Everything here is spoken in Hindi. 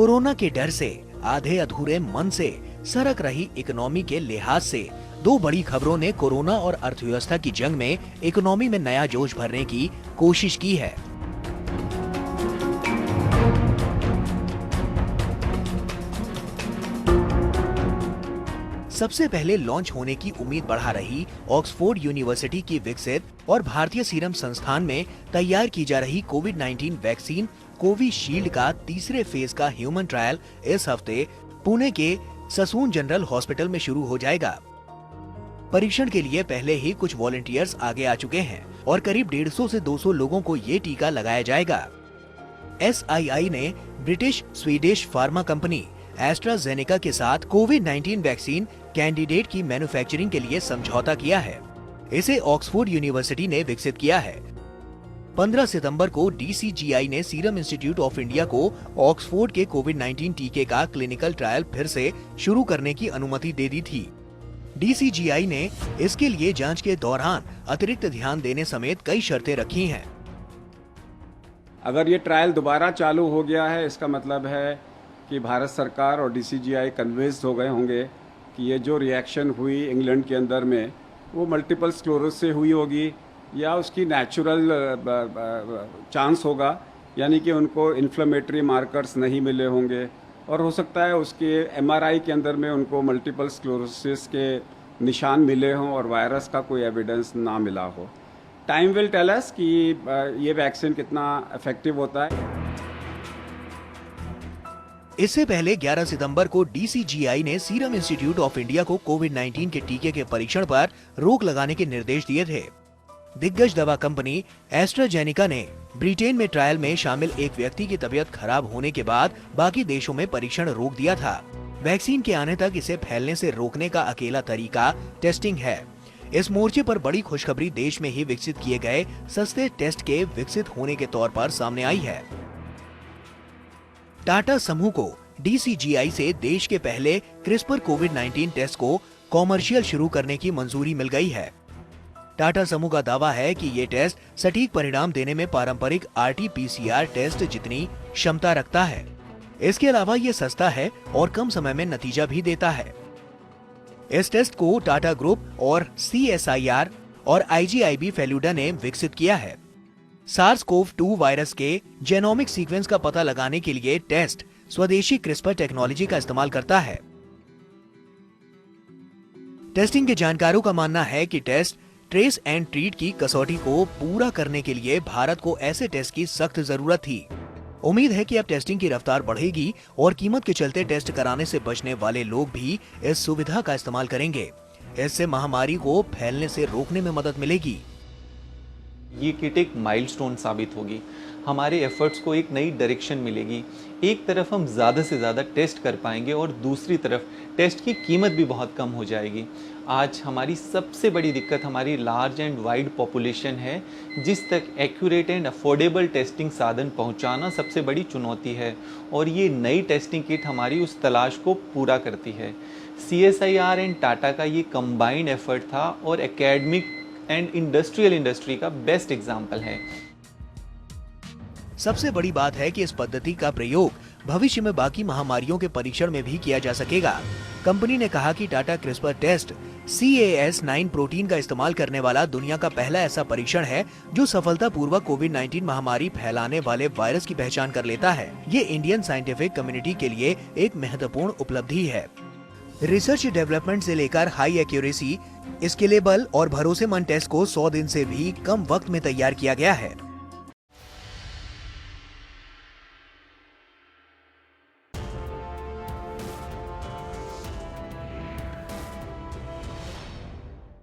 कोरोना के डर से, आधे अधूरे मन से, सरक रही इकोनॉमी के लिहाज से दो बड़ी खबरों ने कोरोना और अर्थव्यवस्था की जंग में इकोनॉमी में नया जोश भरने की कोशिश की है। सबसे पहले लॉन्च होने की उम्मीद बढ़ा रही ऑक्सफोर्ड यूनिवर्सिटी की विकसित और भारतीय सीरम संस्थान में तैयार की जा रही कोविड-19 वैक्सीन कोविशील्ड का तीसरे फेज का ह्यूमन ट्रायल इस हफ्ते पुणे के ससून जनरल हॉस्पिटल में शुरू हो जाएगा। परीक्षण के लिए पहले ही कुछ वॉलंटियर्स आगे आ चुके हैं और करीब 150 से 200 लोगों को ये टीका लगाया जाएगा। SII ने British Swedish pharma company AstraZeneca के साथ कोविड-19 वैक्सीन कैंडिडेट की मैन्युफैक्चरिंग के लिए समझौता किया है। इसे ऑक्सफोर्ड यूनिवर्सिटी ने विकसित किया है। 15 सितंबर को DCGI ने सीरम इंस्टीट्यूट ऑफ इंडिया को ऑक्सफोर्ड के कोविड-19 टीके का क्लिनिकल ट्रायल फिर से शुरू करने की अनुमति दे दी थी। DCGI ने इसके लिए जांच के दौरान अतिरिक्त ध्यान देने समेत कई शर्तें रखी हैं। अगर ये ट्रायल दोबारा चालू हो गया है, इसका मतलब है कि भारत सरकार और DCGI कन्विंस्ड हो गए होंगे कि ये जो रिएक्शन हुई इंग्लैंड के अंदर में वो मल्टीपल स्क्लेरोसिस से हुई होगी या उसकी नेचुरल चांस होगा, यानी कि उनको इन्फ्लेमेटरी मार्कर्स नहीं मिले होंगे और हो सकता है उसके MRI के अंदर में उनको मल्टीपल स्क्लेरोसिस के निशान मिले हों और वायरस का कोई एविडेंस ना मिला हो। टाइम विल टेल अस कि ये वैक्सीन कितना इफेक्टिव होता है। इससे पहले 11 सितंबर को DCGI ने सीरम इंस्टीट्यूट ऑफ इंडिया को कोविड-19 के टीके के परीक्षण पर रोक लगाने के निर्देश दिए थे। दिग्गज दवा कंपनी एस्ट्राजेनेका ने ब्रिटेन में ट्रायल में शामिल एक व्यक्ति की तबीयत खराब होने के बाद बाकी देशों में परीक्षण रोक दिया था। वैक्सीन के आने तक इसे फैलने से रोकने का अकेला तरीका टेस्टिंग है। इस मोर्चे पर बड़ी खुशखबरी देश में ही विकसित किए गए सस्ते टेस्ट के विकसित होने के तौर पर सामने आई है। टाटा समूह को DCGI से देश के पहले क्रिस्पर कोविड-19 टेस्ट को कॉमर्शियल शुरू करने की मंजूरी मिल गई है। टाटा समूह का दावा है कि ये टेस्ट सटीक परिणाम देने में पारंपरिक RT-PCR टेस्ट जितनी क्षमता रखता है। इसके अलावा ये सस्ता है और कम समय में नतीजा भी देता है। इस टेस्ट को टाटा ग्रुप और CSIR और IGIB फेल्यूडा ने विकसित किया है। SARS-CoV-2 वायरस के जेनोमिक सीक्वेंस का पता लगाने के लिए टेस्ट स्वदेशी क्रिस्पर टेक्नोलॉजी का इस्तेमाल करता है। टेस्टिंग के जानकारों का मानना है कि टेस्ट ट्रेस एंड ट्रीट की कसौटी को पूरा करने के लिए भारत को ऐसे टेस्ट की सख्त जरूरत थी। उम्मीद है कि अब टेस्टिंग की रफ्तार बढ़ेगी और कीमत के चलते टेस्ट कराने से बचने वाले लोग भी इस सुविधा का इस्तेमाल करेंगे। इससे महामारी को फैलने से रोकने में मदद मिलेगी। ये किट एक माइलस्टोन साबित होगी। हमारे एफर्ट्स को एक नई डायरेक्शन मिलेगी। एक तरफ हम ज़्यादा से ज़्यादा टेस्ट कर पाएंगे और दूसरी तरफ टेस्ट की कीमत भी बहुत कम हो जाएगी। आज हमारी सबसे बड़ी दिक्कत हमारी लार्ज एंड वाइड पॉपुलेशन है, जिस तक एक्यूरेट एंड अफोर्डेबल टेस्टिंग साधन पहुंचाना सबसे बड़ी चुनौती है और ये नई टेस्टिंग किट हमारी उस तलाश को पूरा करती है। CSIR एंड टाटा का ये कंबाइंड एफर्ट था और एकेडमिक एंड इंडस्ट्री का बेस्ट एग्जाम्पल है। सबसे बड़ी बात है कि इस पद्धति का प्रयोग भविष्य में बाकी महामारियों के परीक्षण में भी किया जा sकेगा। कंपनी ने कहा कि Tata CRISPR test CAS9 protein का इस्तेमाल करने वाला दुनिया का पहला ऐसा परीक्षण है जो सफलतापूर्वक कोविड-19 महामारी फैलाने वाले वायरस की पहचान कर लेता है। ये इंडियन साइंटिफिक कम्युनिटी के लिए एक महत्वपूर्ण उपलब्धि है। रिसर्च डेवलपमेंट से लेकर हाई एक्यूरेसी, स्केलेबल और भरोसेमंद टेस्ट को 100 दिन से भी कम वक्त में तैयार किया गया है।